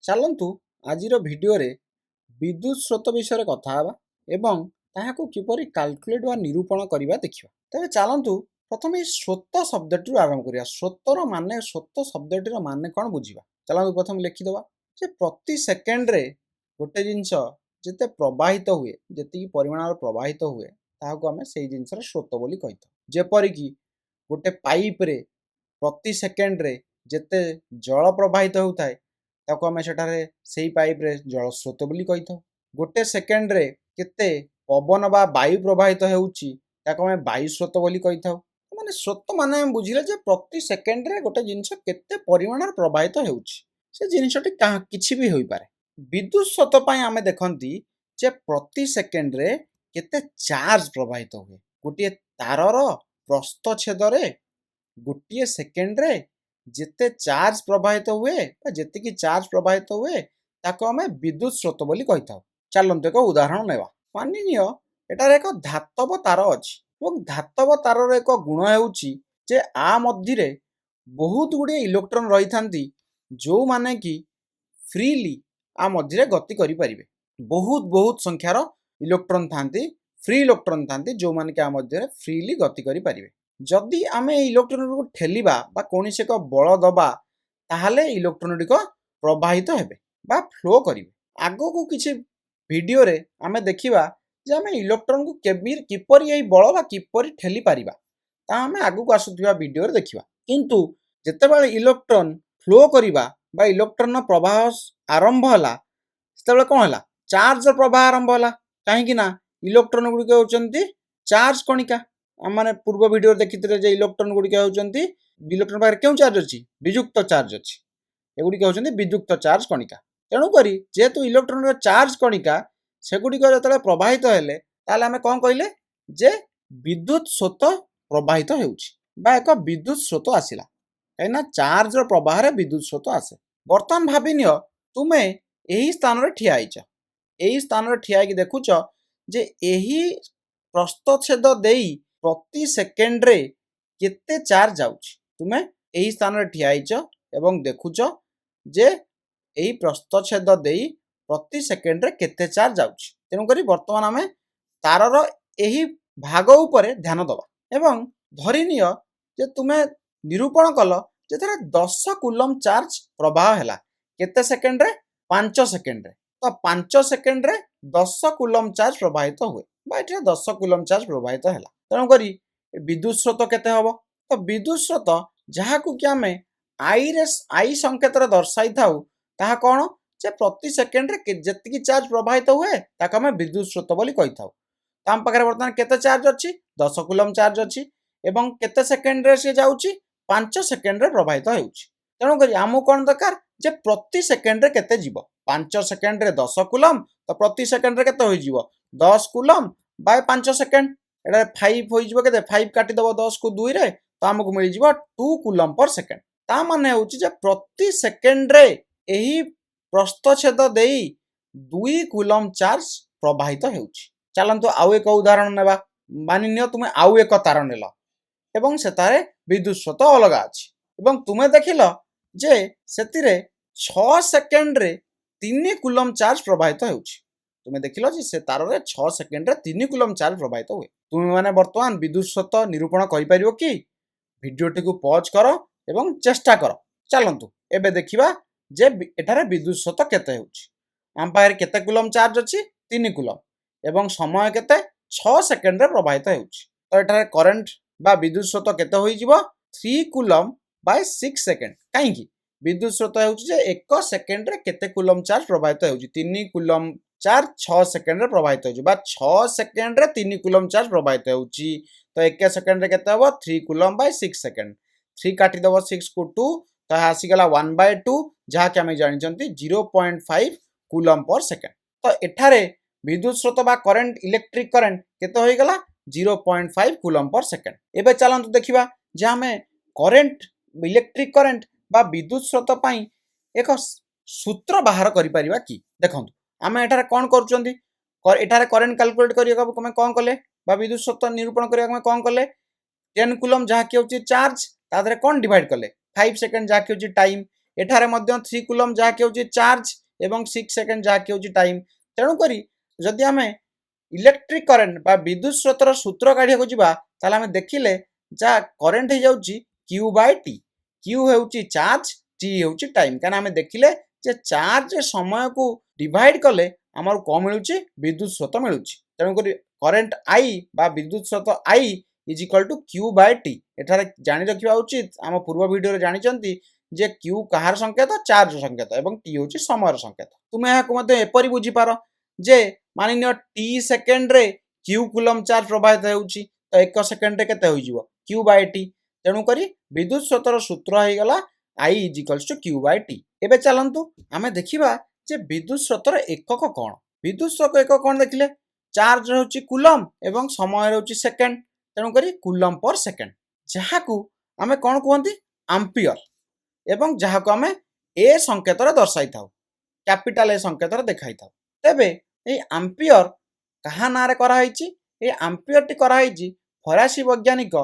ଚାଲନ୍ତୁ ଆଜିର ଭିଡ଼ିଓରେ ବିଦ୍ୟୁତ୍ ସ୍ରୋତ ବିଷୟରେ କଥା ହେବା ଏବଂ ତାହାକୁ କିପରି କାଲକୁଲେଟ୍ ବା ନିରୂପଣ କରିବା ଦେଖିବା। ତେବେ ଚାଲନ୍ତୁ ପ୍ରଥମେ ଏହି ସ୍ରୋତ ଶବ୍ଦଟିରୁ ଆରମ୍ଭ କରିବା। ସ୍ରୋତ ଶବ୍ଦଟିର ମାନେ କ'ଣ ବୁଝିବା। ଚାଲନ୍ତୁ ପ୍ରଥମେ ଲେଖିଦେବା ଯେ ପ୍ରତି ସେକେଣ୍ଡରେ ଗୋଟେ ଜିନିଷ ଯେତେ ପ୍ରବାହିତ ହୁଏ, ଯେତିକି ପରିମାଣର ପ୍ରବାହିତ ହୁଏ ତାହାକୁ ଆମେ ସେଇ ଜିନିଷର ସ୍ରୋତ ବୋଲି କହିଥାଉ। ଯେପରିକି ଗୋଟେ ପାଇପ୍ରେ ପ୍ରତି ସେକେଣ୍ଡରେ ଯେତେ ଜଳ ପ୍ରବାହିତ ହେଉଥାଏ ତାକୁ ଆମେ ସେଠାରେ ସେଇ ପାଇପ୍ରେ ଜଳ ସ୍ରୋତ ବୋଲି କହିଥାଉ। ଗୋଟେ ସେକେଣ୍ଡରେ କେତେ ପବନ ବା ବାୟୁ ପ୍ରବାହିତ ହେଉଛି ତାକୁ ଆମେ ବାୟୁ ସ୍ରୋତ ବୋଲି କହିଥାଉ। ମାନେ ସ୍ରୋତ ମାନେ ଆମେ ବୁଝିଲେ ଯେ ପ୍ରତି ସେକେଣ୍ଡରେ ଗୋଟେ ଜିନିଷ କେତେ ପରିମାଣରେ ପ୍ରବାହିତ ହେଉଛି, ସେ ଜିନିଷଟି କିଛି ବି ହୋଇପାରେ। ବିଦ୍ୟୁତ୍ ସ୍ରୋତ ପାଇଁ ଆମେ ଦେଖନ୍ତି ଯେ ପ୍ରତି ସେକେଣ୍ଡରେ କେତେ ଚାର୍ଜ ପ୍ରବାହିତ ହୁଏ। ଗୋଟିଏ ତାରର ପ୍ରସ୍ତଚ୍ଛେଦରେ ଗୋଟିଏ ସେକେଣ୍ଡରେ ଯେତେ ଚାର୍ଜ ପ୍ରବାହିତ ହୁଏ ବା ଯେତିକି ଚାର୍ଜ ପ୍ରବାହିତ ହୁଏ ତାକୁ ଆମେ ବିଦ୍ୟୁତ୍ ସ୍ରୋତ ବୋଲି କହିଥାଉ। ଚାଲନ୍ତୁ ଏକ ଉଦାହରଣ ନେବା। ମାନିନିଅ ଏଠାରେ ଏକ ଧାତବ ତାର ଅଛି ଏବଂ ଧାତବ ତାରର ଏକ ଗୁଣ ହେଉଛି ଯେ ଆ ମଧ୍ୟରେ ବହୁତ ଗୁଡ଼ିଏ ଇଲେକ୍ଟ୍ରନ ରହିଥାନ୍ତି ଯେଉଁମାନେ କି ଫ୍ରିଲି ଆ ମଧ୍ୟରେ ଗତି କରିପାରିବେ। ବହୁତ ସଂଖ୍ୟାର ଇଲେକ୍ଟ୍ରନ ଥାନ୍ତି, ଫ୍ରି ଇଲେକ୍ଟ୍ରନ ଥାନ୍ତି ଯେଉଁମାନେ କି ଆ ମଧ୍ୟରେ ଫ୍ରିଲି ଗତି କରିପାରିବେ। ଯଦି ଆମେ এই ଇଲେକ୍ଟ୍ରନକୁ ଠେଲିବା ବା କୌଣସି ଏକ ବଳ ଦେବା ତାହେଲେ ଇଲେକ୍ଟ୍ରନ ଗୁଡ଼ିକ ପ୍ରବାହିତ ହେବେ ବା ଫ୍ଲୋ କରିବେ। ଆଗକୁ କିଛି ଭିଡ଼ିଓରେ ଆମେ ଦେଖିବା ଯେ ଆମେ ଇଲେକ୍ଟ୍ରନକୁ କିପରି ଏହି ବଳ ବା କିପରି ଠେଲି ପାରିବା, ତାହା ଆମେ ଆଗକୁ ଆସୁଥିବା ଭିଡ଼ିଓରେ ଦେଖିବା। କିନ୍ତୁ ଯେତେବେଳେ ଇଲେକ୍ଟ୍ରନ ଫ୍ଲୋ କରିବା ବା ଇଲେକ୍ଟ୍ରନର ପ୍ରବାହ ଆରମ୍ଭ ହେଲା ସେତେବେଳେ କ'ଣ ହେଲା, ଚାର୍ଜର ପ୍ରବାହ ଆରମ୍ଭ ହେଲା। କାହିଁକି ନା ଇଲେକ୍ଟ୍ରନ ଗୁଡ଼ିକ ହେଉଛନ୍ତି ଚାର୍ଜ କଣିକା। ଆମମାନେ ପୂର୍ବ ଭିଡ଼ିଓରେ ଦେଖିଥିଲେ ଯେ ଇଲେକ୍ଟ୍ରନ ଗୁଡ଼ିକ ହେଉଛନ୍ତି, ଇଲେକ୍ଟ୍ରନ ପାଖରେ କେଉଁ ଚାର୍ଜ ଅଛି, ବିଯୁକ୍ତ ଚାର୍ଜ ଅଛି। ଏଗୁଡ଼ିକ ହେଉଛନ୍ତି ବିଯୁକ୍ତ ଚାର୍ଜ କଣିକା। ତେଣୁକରି ଯେହେତୁ ଇଲେକ୍ଟ୍ରନର ଚାର୍ଜ କଣିକା ସେଗୁଡ଼ିକ ଯେତେବେଳେ ପ୍ରବାହିତ ହେଲେ ତାହେଲେ ଆମେ କ'ଣ କହିଲେ ଯେ ବିଦ୍ୟୁତ୍ ସ୍ରୋତ ପ୍ରବାହିତ ହେଉଛି ବା ଏକ ବିଦ୍ୟୁତ୍ ସ୍ରୋତ ଆସିଲା। କାହିଁକିନା ଚାର୍ଜର ପ୍ରବାହରେ ବିଦ୍ୟୁତ୍ ସ୍ରୋତ ଆସେ। ବର୍ତ୍ତମାନ ଭାବିନିଅ ତୁମେ ଏହି ସ୍ଥାନରେ ଠିଆ ହେଇଛ, ଏହି ସ୍ଥାନରେ ଠିଆ ହେଇକି ଦେଖୁଛ ଯେ ଏହି ପ୍ରସ୍ତଚ୍ଛେଦ ଦେଇ ପ୍ରତି ସେକେଣ୍ଡରେ କେତେ ଚାର୍ଜ ଯାଉଛି। ତୁମେ ଏହି ସ୍ଥାନରେ ଠିଆ ହେଇଛ ଏବଂ ଦେଖୁଛ ଯେ ଏହି ପ୍ରସ୍ତଚ୍ଛେଦ ଦେଇ ପ୍ରତି ସେକେଣ୍ଡରେ କେତେ ଚାର୍ଜ ଯାଉଛି। ତେଣୁକରି ବର୍ତ୍ତମାନ ଆମେ ତାରର ଏହି ଭାଗ ଉପରେ ଧ୍ୟାନ ଦେବା ଏବଂ ଧରିନିଅ ଯେ ତୁମେ ନିରୂପଣ କଲ ଯେ ଥରେ 10 କୁଲମ୍ବ ଚାର୍ଜ ପ୍ରବାହ ହେଲା। କେତେ ସେକେଣ୍ଡରେ? 5 ସେକେଣ୍ଡରେ। ତ 5 ସେକେଣ୍ଡରେ 10 କୁଲମ୍ବ ଚାର୍ଜ ପ୍ରବାହିତ ହୁଏ ବା ଏଠାରେ 10 କୁଲମ୍ବ ଚାର୍ଜ ପ୍ରବାହିତ ହେଲା। ତେଣୁକରି ବିଦ୍ୟୁତ୍ ସ୍ରୋତ କେତେ ହେବ? ତ ବିଦ୍ୟୁତ୍ ସ୍ରୋତ ଯାହାକୁ କି ଆମେ ଆଇ ସଂକେତରେ ଦର୍ଶାଇଥାଉ ତାହା କ'ଣ ଯେ ପ୍ରତି ସେକେଣ୍ଡରେ ଯେତିକି ଚାର୍ଜ ପ୍ରବାହିତ ହୁଏ ତାକୁ ଆମେ ବିଦ୍ୟୁତ୍ ସ୍ରୋତ ବୋଲି କହିଥାଉ। ତ ଆମ ପାଖରେ ବର୍ତ୍ତମାନ କେତେ ଚାର୍ଜ ଅଛି? 10 କୁଲମ୍ବ ଚାର୍ଜ ଅଛି ଏବଂ କେତେ ସେକେଣ୍ଡରେ ସେ ଯାଉଛି? 5 ସେକେଣ୍ଡରେ ପ୍ରବାହିତ ହେଉଛି। ତେଣୁକରି ଆମକୁ କ'ଣ ଦରକାର ଯେ ପ୍ରତି ସେକେଣ୍ଡରେ କେତେ ଯିବ। 5 ସେକେଣ୍ଡରେ 10 କୁଲମ୍ବ, ତ ପ୍ରତି ସେକେଣ୍ଡରେ କେତେ ହୋଇଯିବ? 10 କୁଲମ୍ବ ବାଇ 5 ସେକେଣ୍ଡ। ଏଠାରେ 5 ହୋଇଯିବ କେତେ? 5 କାଟିଦେବ 10କୁ 2ରେ, ତ ଆମକୁ ମିଳିଯିବ 2 କୁଲମ୍ବ ପର ସେକେଣ୍ଡ। ତା ମାନେ ହେଉଛି ଯେ ପ୍ରତି ସେକେଣ୍ଡରେ ଏହି ପ୍ରସ୍ତଚ୍ଛେଦ ଦେଇ 2 କୁଲମ୍ବ ଚାର୍ଜ ପ୍ରବାହିତ ହେଉଛି। ଚାଲନ୍ତୁ ଆଉ ଏକ ଉଦାହରଣ ନେବା। ମାନିନିଅ ତୁମେ ଆଉ ଏକ ତାର ନେଲ ଏବଂ ସେଠାରେ ବିଦ୍ୟୁତ୍ ସ୍ରୋତ ଅଲଗା ଅଛି ଏବଂ ତୁମେ ଦେଖିଲ ଯେ ସେଥିରେ 6 ସେକେଣ୍ଡରେ 3 କୁଲମ୍ବ ଚାର୍ଜ ପ୍ରବାହିତ ହେଉଛି। ତୁମେ ଦେଖିଲ ଯେ ସେ ତାରରେ 6 ସେକେଣ୍ଡରେ 3 କୁଲମ୍ବ ଚାର୍ଜ ପ୍ରବାହିତ ହୁଏ। ତୁମେମାନେ ବର୍ତ୍ତମାନ ବିଦ୍ୟୁତ୍ ସ୍ରୋତ ନିରୂପଣ କରିପାରିବ କି? ଭିଡ଼ିଓଟିକୁ ପଜ୍ କର ଏବଂ ଚେଷ୍ଟା କର। ଚାଲନ୍ତୁ ଏବେ ଦେଖିବା ଯେ ଏଠାରେ ବିଦ୍ୟୁତ୍ ସ୍ରୋତ କେତେ ହେଉଛି। ଆମ ପାଖରେ କେତେ କୁଲମ୍ବ ଚାର୍ଜ ଅଛି? 3 କୁଲମ୍ବ ଏବଂ ସମୟ କେତେ? 6 ସେକେଣ୍ଡରେ ପ୍ରବାହିତ ହେଉଛି। ତ ଏଠାରେ କରେଣ୍ଟ ବା ବିଦ୍ୟୁତ୍ ସ୍ରୋତ କେତେ ହୋଇଯିବ? 3 କୁଲମ୍ବ ବାଇ 6 ସେକେଣ୍ଡ। କାହିଁକି? ବିଦ୍ୟୁତ୍ ସ୍ରୋତ ହେଉଛି ଯେ 1 ସେକେଣ୍ଡରେ କେତେ କୁଲମ୍ବ ଚାର୍ଜ ପ୍ରବାହିତ ହେଉଛି। 3 କୁଲମ୍ବ ଚାର୍ଜ 6 ସେକେଣ୍ଡରେ ପ୍ରବାହିତ ହେଉଛି ବା 6 ସେକେଣ୍ଡରେ 3 କୁଲମ୍ବ ଚାର୍ଜ ପ୍ରବାହିତ ହେଉଛି। ତ 1 ସେକେଣ୍ଡରେ କେତେ ହେବ? 3 କୁଲମ୍ବ ବାଇ 6 ସେକେଣ୍ଡ। 3 କାଟିଦେବ 6କୁ 2, ତ ଆସିଗଲା 1/2 ଯାହାକି ଆମେ ଜାଣିଛନ୍ତି 0.5 କୁଲମ୍ବ ପର ସେକେଣ୍ଡ। ତ ଏଠାରେ ବିଦ୍ୟୁତ୍ ସ୍ରୋତ ବା କରେଣ୍ଟ, ଇଲେକ୍ଟ୍ରିକ୍ କରେଣ୍ଟ କେତେ ହୋଇଗଲା? 0.5 କୁଲମ୍ବ ପର ସେକେଣ୍ଡ। ଏବେ ଚାଲନ୍ତୁ ଦେଖିବା ଯେ ଆମେ କରେଣ୍ଟ, ଇଲେକ୍ଟ୍ରିକ୍ କରେଣ୍ଟ ବା ବିଦ୍ୟୁତ୍ ସ୍ରୋତ ପାଇଁ ଏକ ସୂତ୍ର ବାହାର କରିପାରିବା କି? ଦେଖନ୍ତୁ ଆମେ ଏଠାରେ କ'ଣ କରୁଛନ୍ତି, ଏଠାରେ କରେଣ୍ଟ କାଲକୁଲେଟ୍ କରିବାକୁ ଆମେ କ'ଣ କଲେ ବା ବିଦ୍ୟୁତ୍ ସ୍ରୋତ ନିରୂପଣ କରିବାକୁ ଆମେ କ'ଣ କଲେ? 10 କୁଲମ୍ବ ଯାହାକି ହେଉଛି ଚାର୍ଜ, ତା ଦେହରେ କ'ଣ ଡିଭାଇଡ୍ କଲେ? 5 ସେକେଣ୍ଡ ଯାହାକି ହେଉଛି ଟାଇମ୍ एठारे मध्य 3 कूलम जहाँकि होची चार्ज एवं 6 सेकेंड जहाँकि होची टाइम। तेणु करी जदि आमे इलेक्ट्रिक करेन्ट बा विद्युत स्रोतर सूत्र काढ़िया को जिबा ताले आमे देखिले जा करेन्ट हे जाउची Q बाय T। Q हेउची चार्ज, T हेउची टाइम। काना आमे देखिले जे चार्ज समय को डिवाइड कले हमर को मिलुची विद्युत स्रोत मिलुची। तेणु करी करेन्ट I बा विद्युत स्रोत I is equal to Q by T। एठारे जानि रखिबा उचित आम पूर्व वीडियो रे जानिचंती जे Q कहार संकेत चार्ज संकेत एवं T होची समय संकेत। तुमे याको मध्ये एपरि बुझी पारो जे मानिनियो T सेकेंड रे Q कूलम चार्ज प्रवाहित हेउची तो 1 सेकेंड रे केते होई जिवो Q बाय T। तेणु करी विद्युत स्रोतर सूत्र हे गला I is equal to Q by T। एबे चलंतु आमे देखिबा जे विद्युत स्रोतर एकक कोन। विद्युत स्रोत एकक कोन देखिले चार्ज होची कूलम एवं समय होची सेकेंड। तेणु करी कूलम पर सेकेंड जहाकू आमे कोन कहंती एम्पियर एवं जहाकू आमे ए संकेत रे दर्शाई थाउ कैपिटल ए संकेत रे देखाई थाउ। तेबे ए एम्पियर कहा नारे करा हैची ए एम्पियर टी करा हैची फरासी वैज्ञानिक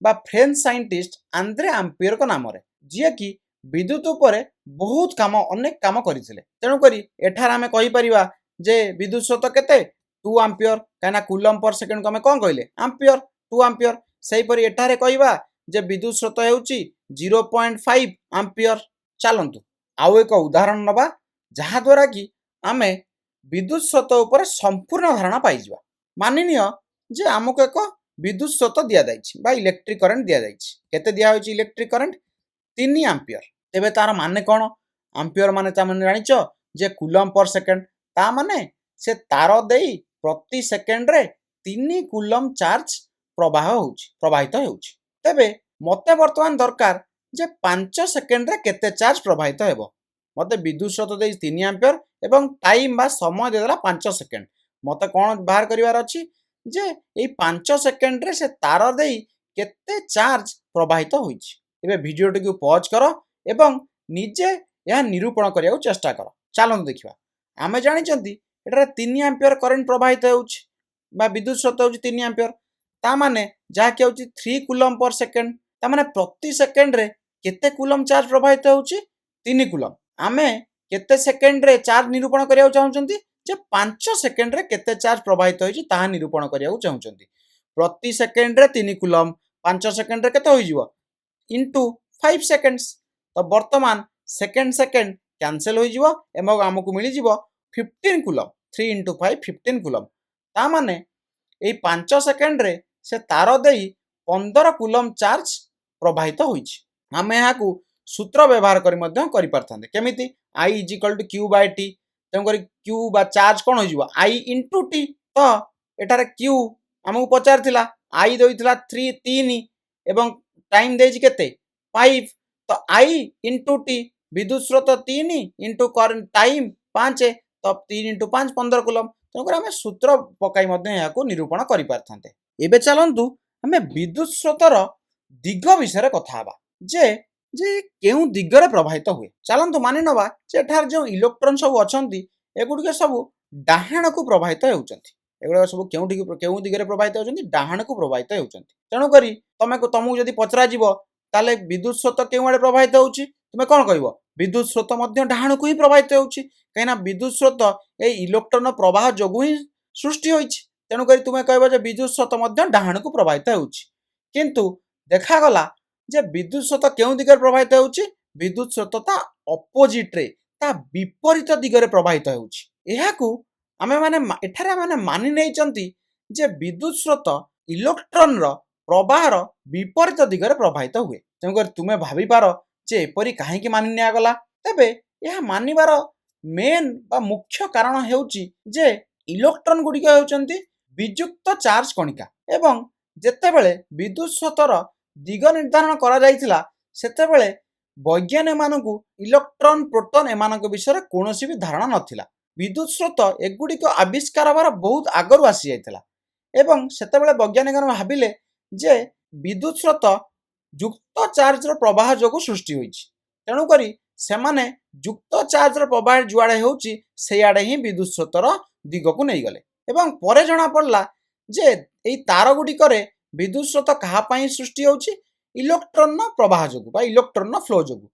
बा फ्रेंच साइंटिस्ट आंद्रे एम्पियर को नाम रे जे कि विद्युत उपरे बहुत काम अनेक काम करिथिले। तेणु करी एठार आमे कहि परिबा जे विद्युत स्रोत केते 2 एम्पियर काना कूलम पर सेकेंड को आमे कोन कहले एम्पियर 2 एम्पियर। सेही परि एठारे कहिबा जे विद्युत स्रोत हेउची 0.5 एम्पियर। चलंतु आउ एक उदाहरण नबा जहा द्वारा कि आमे विद्युत स्रोत ऊपर संपूर्ण धारणा पाई जिबा। मानिनियो जे हमको एक विद्युत स्रोत दिया जाइछि बा इलेक्ट्रिक करंट दिया जाइछि। केते दिया होइछि इलेक्ट्रिक करंट 3 एम्पियर। तेबे तार माने कोन एम्पियर माने ता माने जानिचो जे कूलम पर सेकेंड ता माने से तार देई प्रति सेकेंड रे 3 कूलम चार्ज प्रवाहित होउछि। तेबे मते वर्तमान दरकार जे 5 सेकेंड रे केते चार्ज प्रवाहित हेबो। मते विद्युत स्रोत देई 3 एम्पियर एवं टाइम बा समय देला 5 सेकेंड। मते कोन बाहर करिवार अछि जे ए 5 सेकेंड रे से तार देई केते चार्ज प्रवाहित होइछि। एबे वीडियो टी को पॉज करो एवं निजे या निरूपण करिया को चेष्टा करो। चलन देखिबा आमे जानि चंती एटा 3 एम्पियर करंट प्रवाहित होउछि बा विद्युत स्रोत होउछि 3 एम्पियर ता माने जा के होउछि 3 कूलम पर सेकेंड ता माने प्रति सेकेंड रे केते कूलम चार्ज प्रवाहित होउछि 3 कूलम। आमे केते सेकेंड रे चार्ज निरूपण करिया चाहउचंती जे 5 सेकेंड रे केते चार्ज प्रवाहित होइछि ताहा निरूपण करिया चाहउचंती। प्रति सेकेंड रे 3 कूलम 5 सेकेंड रे केते होई जिवो इनटू 5 सेकेंड्स। तो वर्तमान सेकेंड सेकेंड कैंसिल होई जिवो एमो हमकु मिली जिवो 15 कूलम 3 into 5 15 कूलम। ता माने ए 5 सेकेंड रे से तार देई 15 कूलम चार्ज प्रवाहित होइछि। आमे याकू सूत्र व्यवहार करी मध्य करि परथांते केमिति I is equal to Q by T। तेन करी Q बा चार्ज कोन होई जिवो I into T। तो एटारे Q हमकु पचारथिला I दोइथिला 3 एवं टाइम देइछि केते 5। तो I into T विद्युत स्रोत 3 into करंट टाइम 5 तो 3 into 5 15 कूलम। तेणुकर आमे सूत्र पकाई मध्य याकू निरूपण करि पारथांते। एबे चलंतु आमे विद्युत स्रोतर दिग विषय कथा हबा जे केउ दिगरे प्रवाहित हुए। चलंतु मानि नबा जे एठार जो इलेक्ट्रॉन सब अछंती एगुडी सब डाहाण को प्रवाहित हेउचंती। एगुडा सब केउ दिगरे प्रवाहित हेउचंती डाहाण को प्रवाहित हेउचंती। तेणु करी तमु जदि पचरा जिवो ताले विद्युत स्रोत केउ आडे प्रवाहित होउची तुमे कोन कहबो विद्युत स्रोत मध्य डाहाण को ही प्रवाहित होउची काइना विद्युत स्रोत ए इलेक्ट्रॉन प्रवाह जोगु ही सृष्टि होइची। तेणु करी तुमे कहबो जे विद्युत स्रोत मध्य डाहाण को प्रवाहित होउची। किंतु देखा गला जे विद्युत स्रोत केउ दिगरे प्रवाहित होउची विद्युत स्रोत ता अपोजिट रे ता विपरीत दिगरे प्रवाहित होउची। एहाकू आमे माने एठारे माने मानि नै चंती जे विद्युत स्रोत इलेक्ट्रॉन रो प्रवाहर विपरीत दिगरे प्रवाहित हुए। तेणुकर तुमे भावी पारो जे एपरी काहेकि मानि निया गला। तेबे यह मानिबार मेन बा मुख्य कारण हेउची जे इलेक्ट्रॉन गुडी हेउचंती विजुक्त चार्ज कणिका एवं जेतेबेले विद्युत स्रोतर दिग निर्धारण करा जाइथिला सेतेबेले वैज्ञानिक मानकु इलेक्ट्रॉन प्रोटॉन एमानक विषय कोनोसी भी धारणा नथिला। विद्युत स्रोत एगुडी को आविष्कार बार बहुत आगरु आसी जाइथिला एवं सेतेबेले वैज्ञानिक भाबिले जे विद्युत स्रोत युक्त चार्ज रो प्रवाह जोगु सृष्टि होइछि। तेणु करी सेमाने युक्त चार्ज रो प्रवाह जुआडे होउछि से आडे ही विद्युत स्रोतर दिग को नै गले एवं परे जणा पड़ला जे एई तार गुडी करे विद्युत स्रोत कहा पई सृष्टि होउछि इलेक्ट्रॉन नो प्रवाह जोगु बा इलेक्ट्रॉन नो फ्लो जोगु।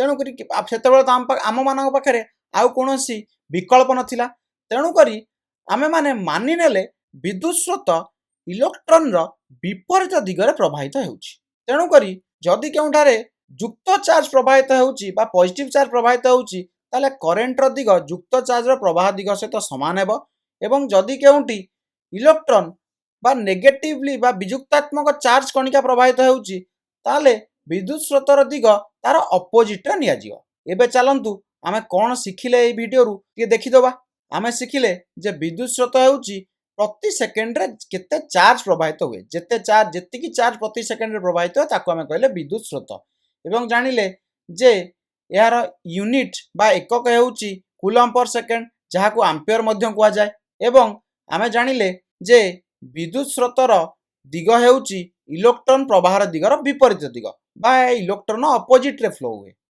ତେଣୁକରି ସେତେବେଳେ ତ ଆମମାନଙ୍କ ପାଖରେ ଆଉ କୌଣସି ବିକଳ୍ପ ନଥିଲା। ତେଣୁକରି ଆମେମାନେ ମାନିନେଲେ ବିଦ୍ୟୁତ୍ ସ୍ରୋତ ଇଲେକ୍ଟ୍ରନ୍ର ବିପରୀତ ଦିଗରେ ପ୍ରବାହିତ ହେଉଛି। ତେଣୁକରି ଯଦି କେଉଁଠାରେ ଯୁକ୍ତ ଚାର୍ଜ ପ୍ରବାହିତ ହେଉଛି ବା ପଜିଟିଭ୍ ଚାର୍ଜ ପ୍ରବାହିତ ହେଉଛି ତାହେଲେ କରେଣ୍ଟର ଦିଗ ଯୁକ୍ତ ଚାର୍ଜର ପ୍ରବାହ ଦିଗ ସହିତ ସମାନ ହେବ। ଏବଂ ଯଦି କେଉଁଠି ଇଲେକ୍ଟ୍ରନ୍ ବା ନେଗେଟିଭଲି ବା ବିଯୁକ୍ତାତ୍ମକ ଚାର୍ଜ କଣିକା ପ୍ରବାହିତ ହେଉଛି ତାହେଲେ ବିଦ୍ୟୁତ୍ ସ୍ରୋତର ଦିଗ ତାର ଅପୋଜିଟ୍ରେ ନିଆଯିବ। ଏବେ ଚାଲନ୍ତୁ ଆମେ କ'ଣ ଶିଖିଲେ ଏହି ଭିଡ଼ିଓରୁ ଟିକେ ଦେଖିଦେବା। ଆମେ ଶିଖିଲେ ଯେ ବିଦ୍ୟୁତ୍ ସ୍ରୋତ ହେଉଛି ପ୍ରତି ସେକେଣ୍ଡରେ କେତେ ଚାର୍ଜ ପ୍ରବାହିତ ହୁଏ, ଯେତିକି ଚାର୍ଜ ପ୍ରତି ସେକେଣ୍ଡରେ ପ୍ରବାହିତ ହୁଏ ତାକୁ ଆମେ କହିଲେ ବିଦ୍ୟୁତ୍ ସ୍ରୋତ। ଏବଂ ଜାଣିଲେ ଯେ ଏହାର ୟୁନିଟ୍ ବା ଏକକ ହେଉଛି କୁଲମ୍ବ ପର ସେକେଣ୍ଡ, ଯାହାକୁ ଆମ୍ପିୟର ମଧ୍ୟ କୁହାଯାଏ। ଏବଂ ଆମେ ଜାଣିଲେ ଯେ ବିଦ୍ୟୁତ୍ ସ୍ରୋତର ଦିଗ ହେଉଛି ଇଲେକ୍ଟ୍ରନ୍ ପ୍ରବାହର ଦିଗର ବିପରୀତ ଦିଗ ବା ଇଲେକ୍ଟ୍ରନ୍ ଅପୋଜିଟ୍ରେ ଫ୍ଲୋ ହୁଏ।